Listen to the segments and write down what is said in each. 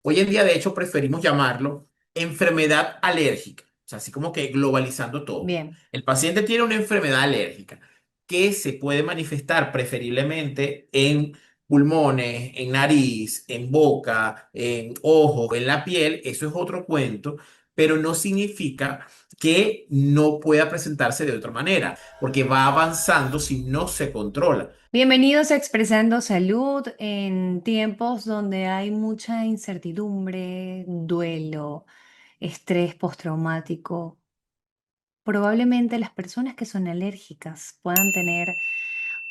Hoy en día, de hecho, preferimos llamarlo enfermedad alérgica, o sea, así como que globalizando todo. Bien. El paciente tiene una enfermedad alérgica que se puede manifestar preferiblemente en pulmones, en nariz, en boca, en ojos, en la piel. Eso es otro cuento, pero no significa que no pueda presentarse de otra manera, porque va avanzando si no se controla. Bienvenidos a Expresando Salud en tiempos donde hay mucha incertidumbre, duelo, estrés postraumático. Probablemente las personas que son alérgicas puedan tener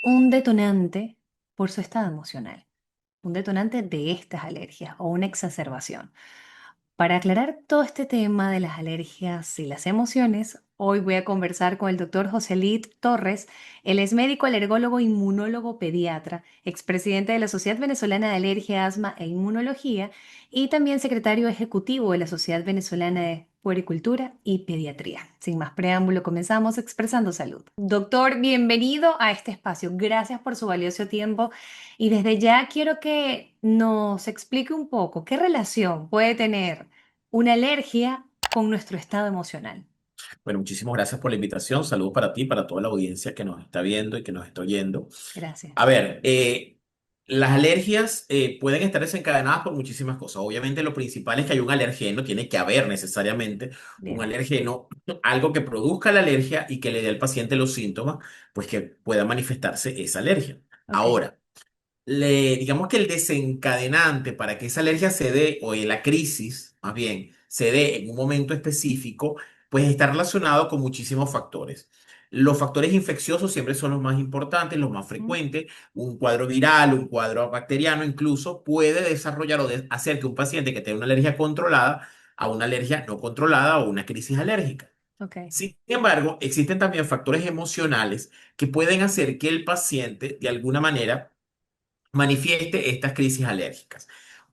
un detonante por su estado emocional, un detonante de estas alergias o una exacerbación. Para aclarar todo este tema de las alergias y las emociones, hoy voy a conversar con el doctor José Lid Torres. Él es médico alergólogo, inmunólogo pediatra, expresidente de la Sociedad Venezolana de Alergia, Asma e Inmunología y también secretario ejecutivo de la Sociedad Venezolana de Puericultura y Pediatría. Sin más preámbulo, comenzamos expresando salud. Doctor, bienvenido a este espacio. Gracias por su valioso tiempo y desde ya quiero que nos explique un poco qué relación puede tener una alergia con nuestro estado emocional. Bueno, muchísimas gracias por la invitación. Saludos para ti, para toda la audiencia que nos está viendo y que nos está oyendo. A Gracias. ver, las alergias pueden estar desencadenadas por muchísimas cosas. Obviamente, lo principal es que hay un alergeno, tiene que haber necesariamente un Bien. alergeno, algo que produzca la alergia y que le dé al paciente los síntomas, pues que pueda manifestarse esa alergia. Ok. Ahora, digamos que el desencadenante para que esa alergia se dé, o la crisis, más bien, se dé en un momento específico, pues está relacionado con muchísimos factores. Los factores infecciosos siempre son los más importantes, los más Mm. frecuentes. Un cuadro viral, un cuadro bacteriano incluso puede desarrollar o hacer que un paciente que tenga una alergia controlada a una alergia no controlada o una crisis alérgica. Ok. Sin embargo, existen también factores emocionales que pueden hacer que el paciente, de alguna manera, manifieste estas crisis alérgicas.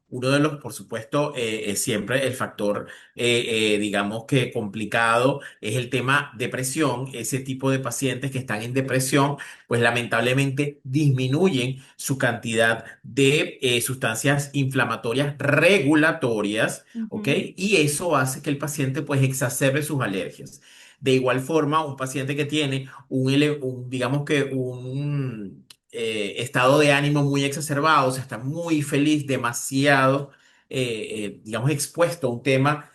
Uno de los, por supuesto, es siempre el factor, digamos que complicado, es el tema depresión. Ese tipo de pacientes que están en depresión, pues lamentablemente disminuyen su cantidad de sustancias inflamatorias regulatorias, ¿ok? Ujú. Y eso hace que el paciente pues exacerbe sus alergias. De igual forma, un paciente que tiene digamos que un estado de ánimo muy exacerbado, o sea, está muy feliz, demasiado, digamos, expuesto a un tema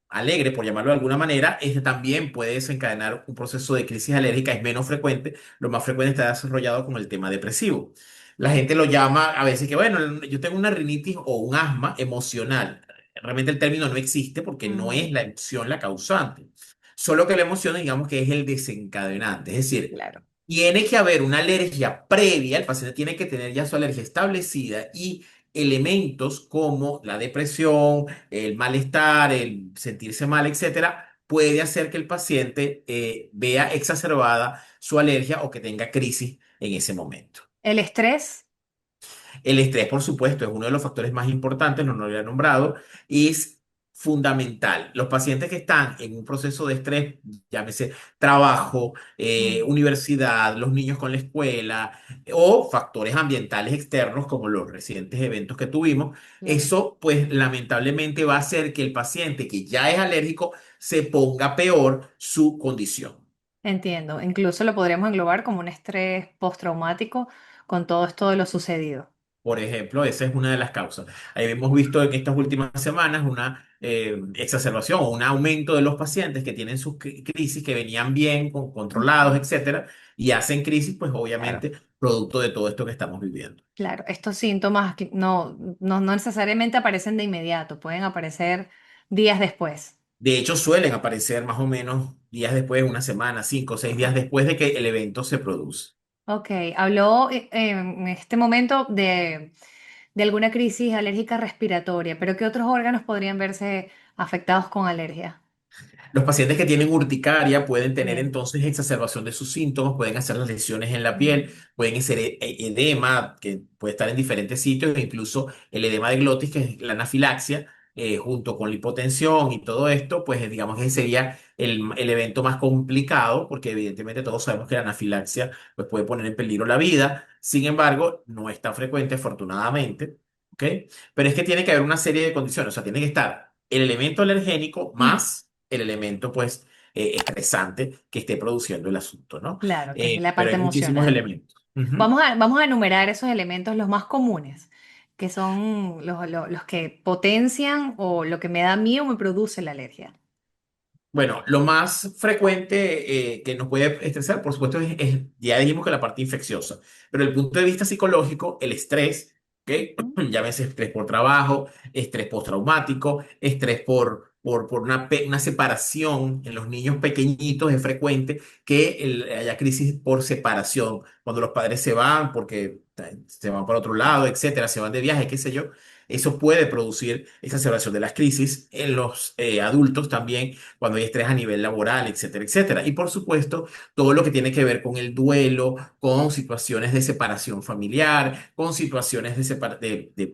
alegre, por llamarlo de alguna manera, este también puede desencadenar un proceso de crisis alérgica, es menos frecuente, lo más frecuente está desarrollado con el tema depresivo. La gente lo llama a veces que, bueno, yo tengo una rinitis o un asma emocional. Realmente el término no existe porque no Mm. es la emoción la causante. Solo que la emoción, digamos que es el desencadenante. Es decir, Claro. tiene que haber una alergia previa, el paciente tiene que tener ya su alergia establecida y elementos como la depresión, el malestar, el sentirse mal, etcétera, puede hacer que el paciente vea exacerbada su alergia o que tenga crisis en ese momento. El estrés. El estrés, por supuesto, es uno de los factores más importantes, no lo había nombrado, y es fundamental. Los pacientes que están en un proceso de estrés, llámese trabajo, Mm. universidad, los niños con la escuela, o factores ambientales externos como los recientes eventos que tuvimos, Claro. eso pues lamentablemente va a hacer que el paciente que ya es alérgico se ponga peor su condición. Entiendo. Incluso lo podríamos englobar como un estrés postraumático con todo esto de lo sucedido. Por ejemplo, esa es una de las causas. Ahí hemos visto en estas últimas semanas una exacerbación o un aumento de los pacientes que tienen sus crisis que venían bien, controlados, Ujú. etcétera, y hacen crisis, pues Claro. obviamente, producto de todo esto que estamos viviendo. Claro. Estos síntomas que no necesariamente aparecen de inmediato, pueden aparecer días después. De hecho, suelen aparecer más o menos días después, una semana, 5 o 6 días después de que el evento se produce. Ok, habló en este momento de alguna crisis alérgica respiratoria, pero ¿qué otros órganos podrían verse afectados con alergia? Los pacientes que tienen urticaria pueden tener Bien. entonces exacerbación de sus síntomas, pueden hacer las lesiones en la piel, Mm. pueden ser edema, que puede estar en diferentes sitios, e incluso el edema de glotis, que es la anafilaxia, junto con la hipotensión y todo esto, pues digamos que ese sería el evento más complicado, porque evidentemente todos sabemos que la anafilaxia pues, puede poner en peligro la vida. Sin embargo, no es tan frecuente, afortunadamente. ¿ok? Pero es que tiene que haber una serie de condiciones, o sea, tiene que estar el elemento alergénico Mm, más el elemento, pues, estresante que esté produciendo el asunto, ¿no? claro, que es la Pero parte hay muchísimos emocional. elementos. Ujú. Vamos a enumerar esos elementos los más comunes, que son los que potencian o lo que me da a mí o me produce la alergia. Bueno, lo más frecuente que nos puede estresar, por supuesto, ya dijimos que la parte infecciosa, pero desde el punto de vista psicológico, el estrés, ¿ok? ¿Mm? Llámese estrés por trabajo, estrés postraumático, estrés por una separación en los niños pequeñitos, es frecuente que haya crisis por separación, cuando los padres se van porque se van para otro lado, etcétera, se van de viaje, qué sé yo. Eso puede producir esa separación de las crisis en los adultos también cuando hay estrés a nivel laboral, etcétera, etcétera. Y por supuesto, todo lo que tiene que ver con el duelo, con situaciones de separación familiar, con situaciones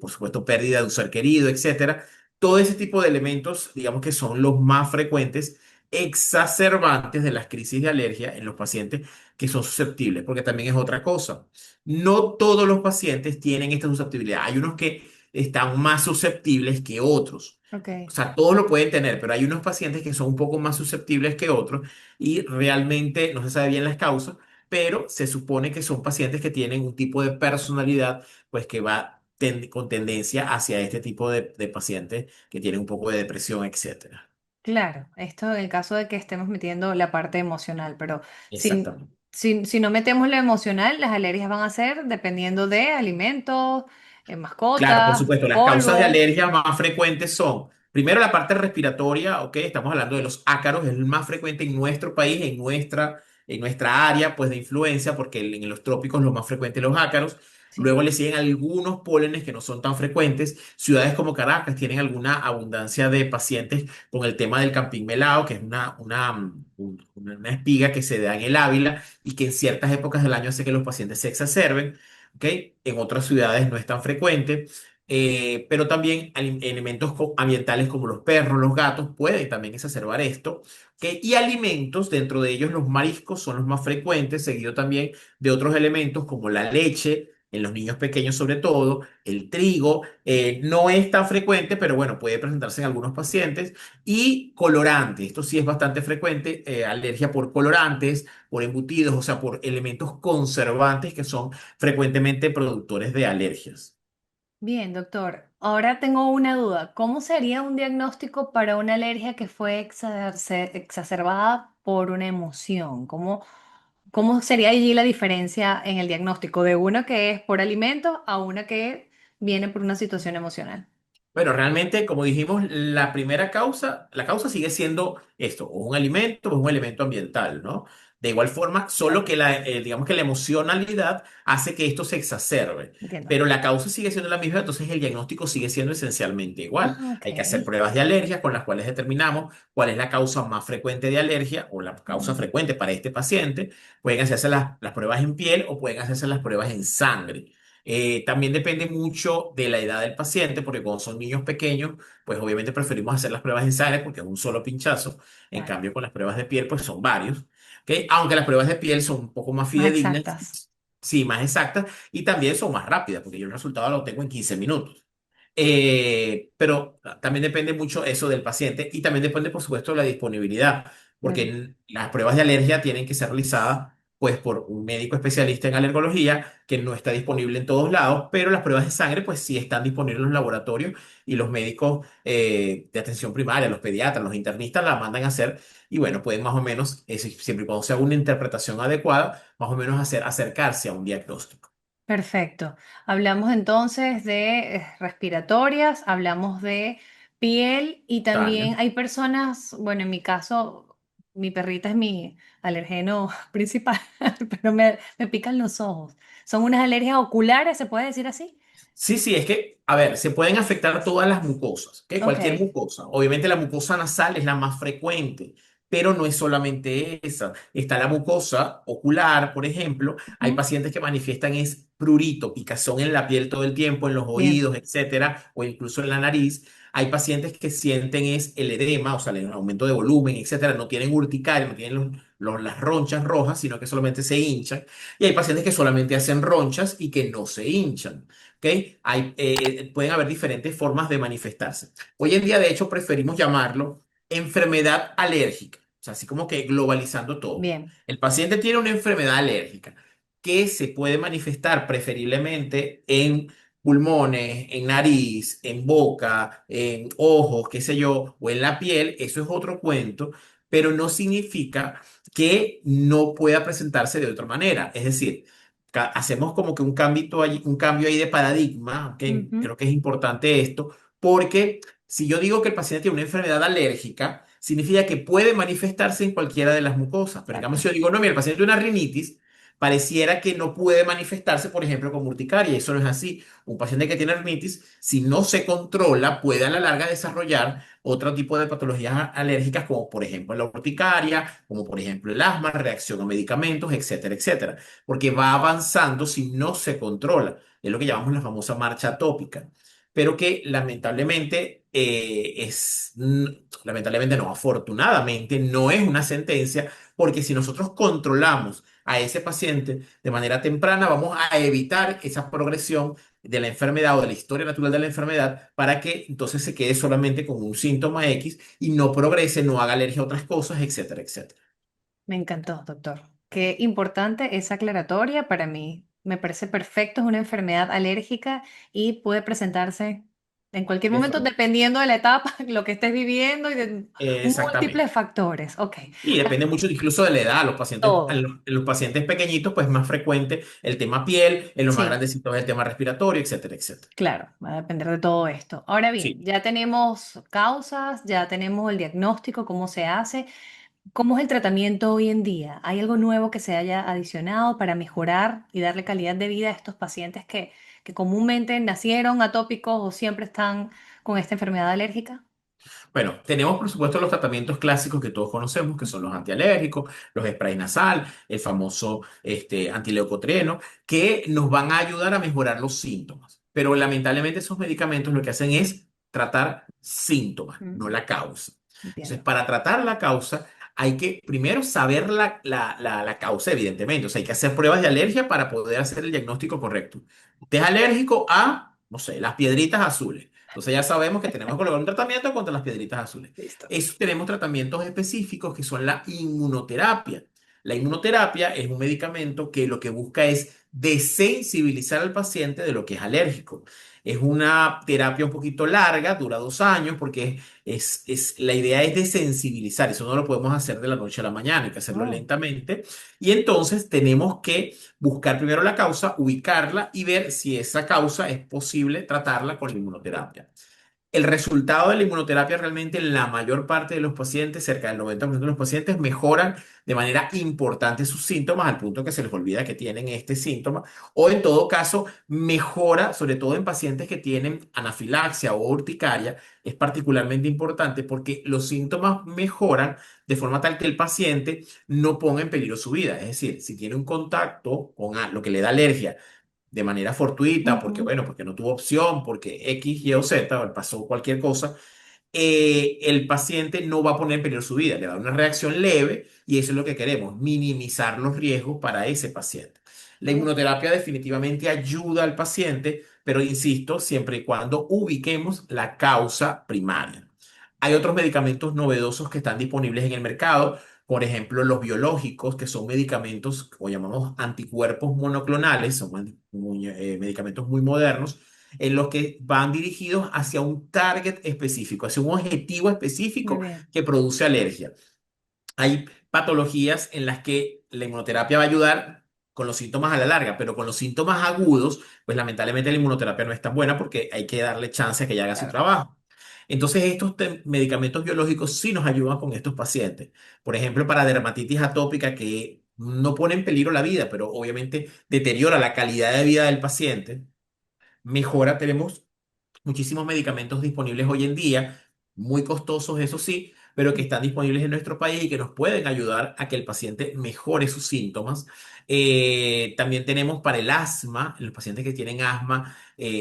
por supuesto, pérdida de un ser querido, etcétera. Todo ese tipo de elementos, digamos que son los más frecuentes exacerbantes de las crisis de alergia en los pacientes que son susceptibles, porque también es otra cosa. No todos los pacientes tienen esta susceptibilidad. Hay unos que están más susceptibles que otros. O Ok. sea, todos lo pueden tener, pero hay unos pacientes que son un poco más susceptibles que otros y realmente no se sabe bien las causas, pero se supone que son pacientes que tienen un tipo de personalidad, pues que va con tendencia hacia este tipo de pacientes que tienen un poco de depresión, etcétera. Claro, esto en el caso de que estemos metiendo la parte emocional, pero si, Exactamente. si no metemos lo emocional, las alergias van a ser dependiendo de alimentos, Claro, por mascotas, supuesto, las causas de polvo. alergia más frecuentes son, primero la parte respiratoria, ok, estamos hablando de los ácaros, es el más frecuente en nuestro país, en nuestra área, pues de influencia, porque en los trópicos lo más frecuente es los ácaros. Sí. Luego le siguen algunos pólenes que no son tan frecuentes. Ciudades como Caracas tienen alguna abundancia de pacientes con el tema del campín melao, que es una espiga que se da en el Ávila y que en ciertas épocas del año hace que los pacientes se exacerben. ¿Ok? En otras ciudades no es tan frecuente, pero también elementos ambientales como los perros, los gatos pueden también exacerbar esto. ¿Ok? Y alimentos, dentro de ellos los mariscos son los más frecuentes, seguido también de otros elementos como la leche, en los niños pequeños sobre todo, el trigo, no es tan frecuente, pero bueno, puede presentarse en algunos pacientes. Y colorantes, esto sí es bastante frecuente, alergia por colorantes, por embutidos, o sea, por elementos conservantes que son frecuentemente productores de alergias. Bien, doctor. Ahora tengo una duda. ¿Cómo sería un diagnóstico para una alergia que fue exacerbada por una emoción? ¿Cómo sería allí la diferencia en el diagnóstico de una que es por alimentos a una que viene por una situación emocional? Bueno, realmente, como dijimos, la causa sigue siendo esto, o un alimento o un elemento ambiental, ¿no? De igual forma, solo Claro, que digamos que la emocionalidad hace que esto se exacerbe, entiendo. pero la causa sigue siendo la misma, entonces el diagnóstico sigue siendo esencialmente igual. Ah, ok. Hay que hacer pruebas de alergias con las cuales determinamos cuál es la causa más frecuente de alergia o la causa Mm, frecuente para este paciente. Pueden hacerse las pruebas en piel o pueden hacerse las pruebas en sangre. También depende mucho de la edad del paciente, porque cuando son niños pequeños, pues obviamente preferimos hacer las pruebas en sangre porque es un solo pinchazo. En claro. cambio, con las pruebas de piel, pues son varios. ¿Ok? Aunque las pruebas de piel son un poco más Más fidedignas, exactas. sí, más exactas, y también son más rápidas, porque yo el resultado lo tengo en 15 minutos. Pero también depende mucho eso del paciente y también depende, por supuesto, de la disponibilidad, porque Claro. las pruebas de alergia tienen que ser realizadas pues por un médico especialista en alergología que no está disponible en todos lados, pero las pruebas de sangre pues sí están disponibles en los laboratorios y los médicos de atención primaria, los pediatras, los internistas la mandan a hacer y bueno, pueden más o menos, siempre y cuando se haga una interpretación adecuada, más o menos acercarse a un diagnóstico. Perfecto. Hablamos entonces de respiratorias, hablamos de piel y también Cutáneo. hay personas, bueno, en mi caso, mi perrita es mi alergeno principal, pero me pican los ojos. ¿Son unas alergias oculares, se puede decir así? Sí, sí, es que, a ver, se pueden afectar todas las mucosas, ¿ok? Cualquier Ok. mucosa. Obviamente la mucosa nasal es la más frecuente, pero no es solamente esa. Está la mucosa ocular, por ejemplo. Hay Ujú. pacientes que manifiestan es prurito, picazón en la piel todo el tiempo, en los Bien. oídos, etcétera, o incluso en la nariz. Hay pacientes que sienten es el edema, o sea, el aumento de volumen, etcétera. No tienen urticaria, no tienen las ronchas rojas, sino que solamente se hinchan. Y hay pacientes que solamente hacen ronchas y que no se hinchan. ¿Ok? Pueden haber diferentes formas de manifestarse. Hoy en día, de hecho, preferimos llamarlo enfermedad alérgica. O sea, así como que globalizando todo. Bien. El paciente tiene una enfermedad alérgica que se puede manifestar preferiblemente en pulmones, en nariz, en boca, en ojos, qué sé yo, o en la piel. Eso es otro cuento, pero no significa que no pueda presentarse de otra manera. Es decir, hacemos como que un cambio ahí de paradigma, ¿ok? Ujú. Creo que es importante esto, porque si yo digo que el paciente tiene una enfermedad alérgica, significa que puede manifestarse en cualquiera de las mucosas. Pero digamos, Exacto. si yo digo, no, mira, el paciente tiene una rinitis, pareciera que no puede manifestarse, por ejemplo, con urticaria. Eso no es así. Un paciente que tiene rinitis, si no se controla, puede a la larga desarrollar otro tipo de patologías alérgicas, como por ejemplo la urticaria, como por ejemplo el asma, reacción a medicamentos, etcétera, etcétera. Porque va avanzando si no se controla. Es lo que llamamos la famosa marcha atópica. Pero que lamentablemente lamentablemente no, afortunadamente no es una sentencia, porque si nosotros controlamos a ese paciente de manera temprana, vamos a evitar esa progresión de la enfermedad o de la historia natural de la enfermedad para que entonces se quede solamente con un síntoma X y no progrese, no haga alergia a otras cosas, etcétera, etcétera. Me encantó, doctor. Qué importante esa aclaratoria para mí. Me parece perfecto, es una enfermedad alérgica y puede presentarse en cualquier momento Eso, dependiendo de la etapa, lo que estés viviendo y de múltiples exactamente. factores. Ok, Y depende mucho incluso de la edad. Los pacientes, todo. en los pacientes pequeñitos, pues más frecuente el tema piel, en los más Sí, grandecitos el tema respiratorio, etcétera, etcétera. claro, va a depender de todo esto. Ahora bien, Sí. ya tenemos causas, ya tenemos el diagnóstico, cómo se hace. ¿Cómo es el tratamiento hoy en día? ¿Hay algo nuevo que se haya adicionado para mejorar y darle calidad de vida a estos pacientes que comúnmente nacieron atópicos o siempre están con esta enfermedad alérgica? Bueno, tenemos por supuesto los tratamientos clásicos que todos conocemos, que son Ujú. los antialérgicos, los spray nasal, el famoso antileucotrieno, que nos van a ayudar a mejorar los síntomas. Pero lamentablemente esos medicamentos lo que hacen es tratar síntomas, no Mm, la causa. Entonces, entiendo. para tratar la causa, hay que primero saber la causa, evidentemente. O sea, hay que hacer pruebas de alergia para poder hacer el diagnóstico correcto. Usted es alérgico a, no sé, las piedritas azules. Entonces ya sabemos que tenemos que colocar un tratamiento contra las piedritas azules. Listo. Eso tenemos tratamientos específicos que son la inmunoterapia. La inmunoterapia es un medicamento que lo que busca es desensibilizar al paciente de lo que es alérgico. Es una terapia un poquito larga, dura 2 años, porque la idea es desensibilizar. Eso no lo podemos hacer de la noche a la mañana, hay que hacerlo Oh, lentamente. Y entonces tenemos que buscar primero la causa, ubicarla y ver si esa causa es posible tratarla con la inmunoterapia. El resultado de la inmunoterapia realmente en la mayor parte de los pacientes, cerca del 90% de los pacientes, mejoran de manera importante sus síntomas al punto que se les olvida que tienen este síntoma o en todo caso mejora, sobre todo en pacientes que tienen anafilaxia o urticaria, es particularmente importante porque los síntomas mejoran de forma tal que el paciente no ponga en peligro su vida. Es decir, si tiene un contacto con lo que le da alergia, de manera fortuita, porque ujú. bueno, porque no tuvo opción, porque X, Y o Z, o pasó cualquier cosa, el paciente no va a poner en peligro su vida, le va a dar una reacción leve y eso es lo que queremos, minimizar los riesgos para ese paciente. La Oh, inmunoterapia definitivamente ayuda al paciente, pero insisto, siempre y cuando ubiquemos la causa primaria. Hay otros medicamentos novedosos que están disponibles en el mercado, por ejemplo, los biológicos, que son medicamentos o llamamos anticuerpos monoclonales, son medicamentos muy modernos en los que van dirigidos hacia un target específico, hacia un objetivo muy específico bien, que produce alergia. Hay patologías en las que la inmunoterapia va a ayudar con los síntomas a la larga, pero con los síntomas agudos, pues lamentablemente la inmunoterapia no es tan buena porque hay que darle chance a que ella haga su claro. trabajo. Entonces, estos medicamentos biológicos sí nos ayudan con estos pacientes. Por ejemplo, para dermatitis atópica que no pone en peligro la vida, pero obviamente deteriora la calidad de vida del paciente, mejora. Tenemos muchísimos medicamentos disponibles hoy en día, muy costosos, eso sí, pero que están disponibles en nuestro país y que nos pueden ayudar a que el paciente mejore sus síntomas. También tenemos para el asma, los pacientes que tienen asma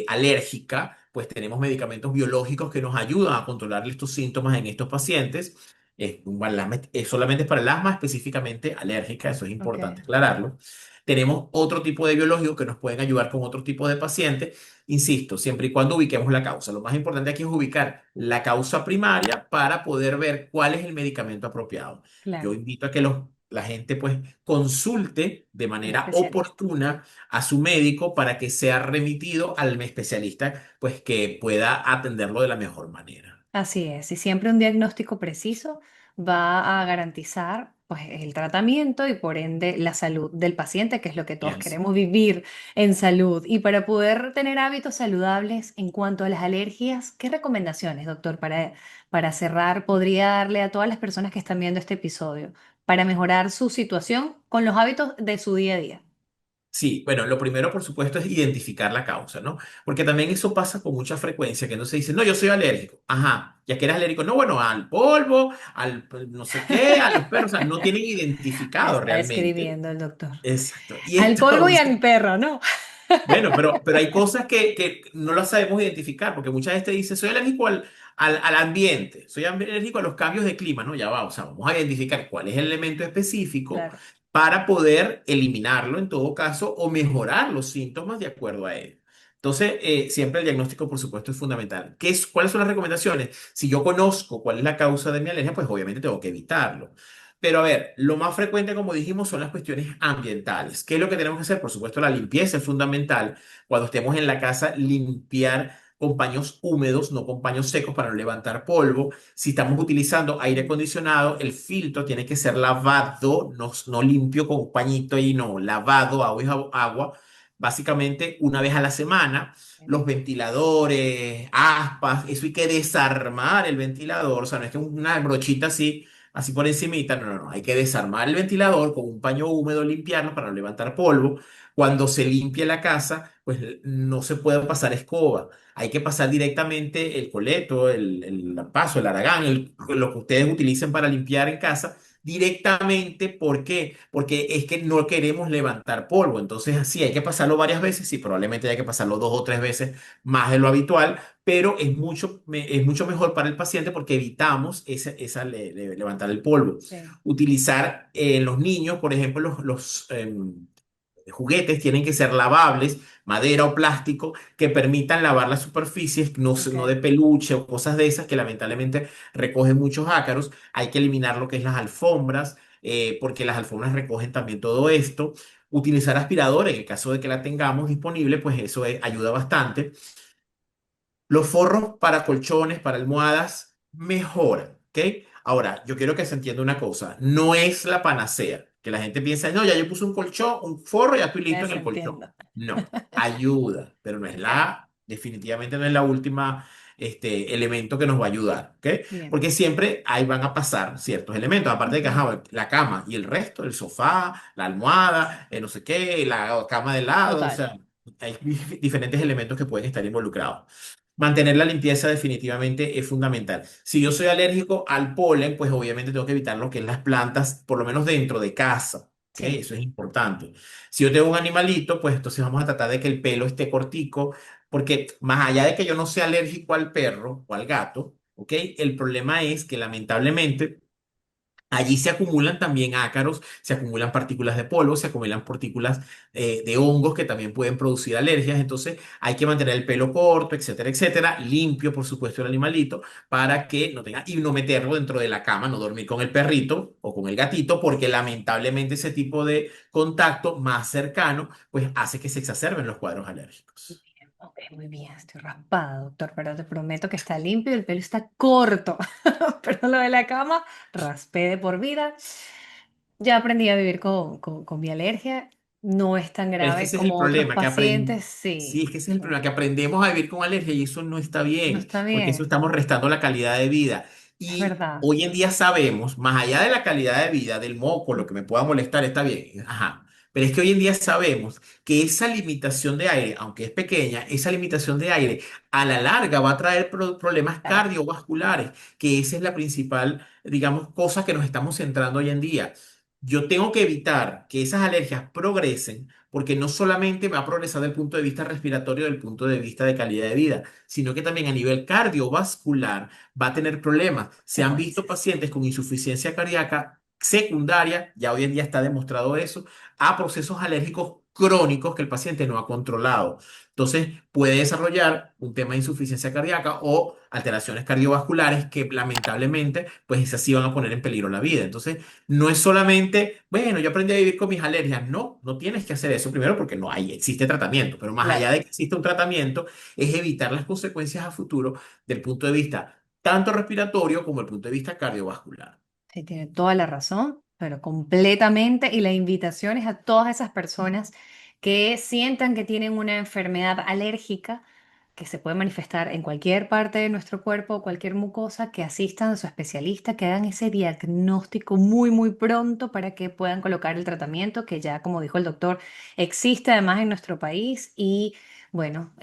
alérgica. pues tenemos medicamentos biológicos que nos ayudan a controlar estos síntomas en estos pacientes. Es solamente para el asma, específicamente alérgica, eso es Ok, importante aclararlo. Tenemos otro tipo de biológicos que nos pueden ayudar con otro tipo de pacientes, insisto, siempre y cuando ubiquemos la causa. Lo más importante aquí es ubicar la causa primaria para poder ver cuál es el medicamento apropiado. Yo claro, invito a que la gente pues consulte de un manera especialista. oportuna a su médico para que sea remitido al especialista pues que pueda atenderlo de la mejor manera. Así es, y siempre un diagnóstico preciso va a garantizar pues, el tratamiento y por ende la salud del paciente, que es lo que todos Yes. queremos vivir en salud. Y para poder tener hábitos saludables en cuanto a las alergias, ¿qué recomendaciones, doctor, para cerrar, podría darle a todas las personas que están viendo este episodio para mejorar su situación con los hábitos de su día a día? Sí, bueno, lo primero, por supuesto, es identificar la causa, ¿no? Porque también eso pasa con mucha frecuencia, que no se dice, no, yo soy alérgico. Ajá, ya que eres alérgico, no, bueno, al polvo, al no sé qué, a los perros, o sea, no tienen Me identificado está realmente. describiendo el doctor. Exacto. Y Al polvo y a entonces, mi perro, ¿no? bueno, pero hay cosas que no las sabemos identificar, porque mucha gente dice, soy alérgico al ambiente, soy alérgico a los cambios de clima, ¿no? Ya va, o sea, vamos a identificar cuál es el elemento específico Claro, para poder eliminarlo en todo caso o mejorar los síntomas de acuerdo a él. Entonces, siempre el diagnóstico, por supuesto, es fundamental. ¿Cuáles son las recomendaciones? Si yo conozco cuál es la causa de mi alergia, pues obviamente tengo que evitarlo. Pero a ver, lo más frecuente, como dijimos, son las cuestiones ambientales. ¿Qué es lo que tenemos que hacer? Por supuesto, la limpieza es fundamental. Cuando estemos en la casa, limpiar con paños húmedos, no con paños secos para no levantar polvo. Si estamos utilizando aire acondicionado, el filtro tiene que ser lavado, no limpio con un pañito y no, lavado, agua, agua, básicamente una vez a la semana. Los ventiladores, aspas, eso hay que desarmar el ventilador, o sea, no es que una brochita así por encimita, no, no, no, hay que desarmar el ventilador con un paño húmedo, limpiarlo para no levantar polvo. Cuando se limpie la casa, pues no se puede pasar escoba. Hay que pasar directamente el coleto, el paso, el aragán, lo que ustedes utilicen para limpiar en casa, directamente. ¿Por qué? Porque es que no queremos levantar polvo. Entonces, así hay que pasarlo varias veces. Sí, probablemente hay que pasarlo 2 o 3 veces más de lo habitual, pero es mucho mejor para el paciente porque evitamos levantar el polvo. sí, Utilizar en los niños, por ejemplo, los juguetes tienen que ser lavables, madera o plástico, que permitan lavar las superficies, ok. no de peluche o cosas de esas que lamentablemente recogen muchos ácaros. Hay que eliminar lo que es las alfombras, porque las alfombras recogen también todo esto. Utilizar aspiradora en el caso de que la tengamos disponible, pues eso ayuda bastante. Los forros para colchones, para almohadas, mejoran, ¿ok? Ahora, yo quiero que se entienda una cosa, no es la panacea, que la gente piensa, no, ya yo puse un colchón, un forro, ya estoy listo en Eso el colchón. entiendo. No, ayuda, pero no es Ok, definitivamente no es la última, elemento que nos va a ayudar, ¿ok? bien, Porque siempre ahí van a pasar ciertos elementos, aparte de que ujú, ajá, la cama y el resto, el sofá, la almohada, no sé qué, la cama de lado, o total. sea, hay diferentes elementos que pueden estar involucrados. Mantener la limpieza definitivamente es fundamental. Si yo soy alérgico al polen, pues obviamente tengo que evitar lo que es las plantas, por lo menos dentro de casa. ¿Ok? Sí, Eso es importante. Si yo tengo un animalito, pues entonces vamos a tratar de que el pelo esté cortico, porque más allá de que yo no sea alérgico al perro o al gato, ¿ok? El problema es que lamentablemente allí se acumulan también ácaros, se acumulan partículas de polvo, se acumulan partículas de hongos que también pueden producir alergias. Entonces hay que mantener el pelo corto, etcétera, etcétera. Limpio, por supuesto, el animalito para que no tenga y no meterlo dentro de la cama, no dormir con el perrito o con el gatito, porque lamentablemente ese tipo de contacto más cercano pues hace que se exacerben los cuadros alérgicos. bien, ok, muy bien, estoy raspada, doctor, pero te prometo que está limpio y el pelo está corto. Pero lo de la cama, raspé de por vida. Ya aprendí a vivir con mi alergia. No es tan Pero es que grave ese es el como otros problema, pacientes, sí, sí, es que ese es el sí. problema, que aprendemos a vivir con alergia y eso no está No bien, está porque eso bien, estamos restando la calidad de vida. es Y verdad. hoy en día sabemos, más allá de la calidad de vida, del moco, lo que me pueda molestar, está bien, ajá. Pero es que hoy en día sabemos que esa limitación de aire, aunque es pequeña, esa limitación de aire a la larga va a traer problemas Claro. cardiovasculares, que esa es la principal, digamos, cosa que nos estamos centrando hoy en día. yo tengo que evitar que esas alergias progresen, porque no solamente va a progresar desde el punto de vista respiratorio, del punto de vista de calidad de vida, sino que también a nivel cardiovascular va a tener problemas. Se han visto Consecuencias. pacientes con insuficiencia cardíaca secundaria, ya hoy en día está demostrado eso, a procesos alérgicos crónicos que el paciente no ha controlado. Entonces, puede desarrollar un tema de insuficiencia cardíaca o alteraciones cardiovasculares que lamentablemente, pues esas sí van a poner en peligro la vida. Entonces, no es solamente, bueno, yo aprendí a vivir con mis alergias. No, no tienes que hacer eso primero porque no hay, existe tratamiento. Pero más allá Claro. de que exista un tratamiento, es evitar las consecuencias a futuro del punto de vista tanto respiratorio como el punto de vista cardiovascular. Sí, tiene toda la razón, pero completamente. Y la invitación es a todas esas personas que sientan que tienen una enfermedad alérgica que se puede manifestar en cualquier parte de nuestro cuerpo, cualquier mucosa, que asistan a su especialista, que hagan ese diagnóstico muy, muy pronto para que puedan colocar el tratamiento que ya, como dijo el doctor, existe además en nuestro país y bueno,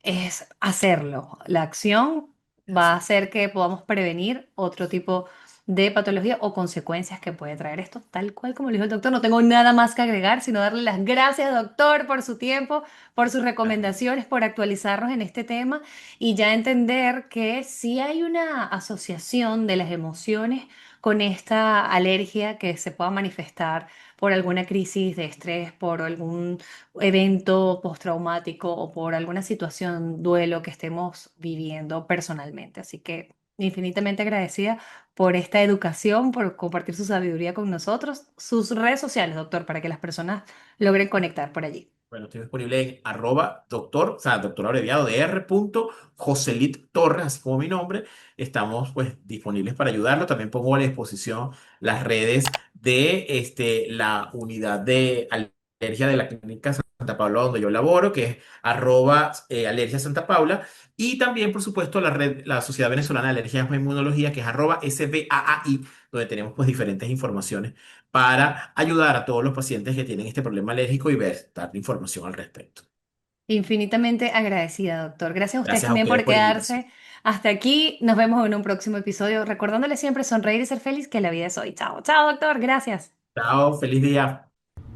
es hacerlo. La acción va a Así. hacer que podamos prevenir otro tipo de patología o consecuencias que puede traer esto, tal cual como lo dijo el doctor. No tengo nada más que agregar, sino darle las gracias, doctor, por su tiempo, por sus recomendaciones, por actualizarnos en este tema y ya entender que sí hay una asociación de las emociones con esta alergia que se pueda manifestar por alguna crisis de estrés, por algún evento postraumático o por alguna situación, duelo que estemos viviendo personalmente. Así que infinitamente agradecida por esta educación, por compartir su sabiduría con nosotros, sus redes sociales, doctor, para que las personas logren conectar por allí. Bueno, estoy disponible en arroba doctor, o sea, doctor abreviado de R. Joselit Torres, así como mi nombre. Estamos pues disponibles para ayudarlo. También pongo a la disposición las redes de la unidad de alergia de la Clínica Santa Paula, donde yo laboro, que es arroba alergia Santa Paula. Y también, por supuesto, la red, la Sociedad Venezolana de Alergias e Inmunología, que es arroba SBAAI, donde tenemos pues diferentes informaciones para ayudar a todos los pacientes que tienen este problema alérgico y ver, dar información al respecto. Infinitamente agradecida, doctor. Gracias a ustedes Gracias a también ustedes por por la invitación. quedarse hasta aquí. Nos vemos en un próximo episodio. Recordándole siempre sonreír y ser feliz, que la vida es hoy. Chao, chao, doctor. Gracias. Chao, feliz día.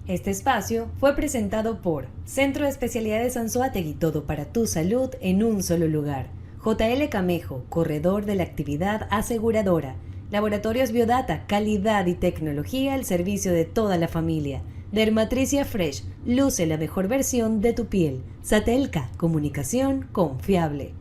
Este espacio fue presentado por Centro de Especialidades Anzoátegui, todo para tu salud en un solo lugar. JL Camejo, corredor de la actividad aseguradora. Laboratorios Biodata, calidad y tecnología al servicio de toda la familia. Dermatricia Fresh, luce la mejor versión de tu piel. Satelca, comunicación confiable.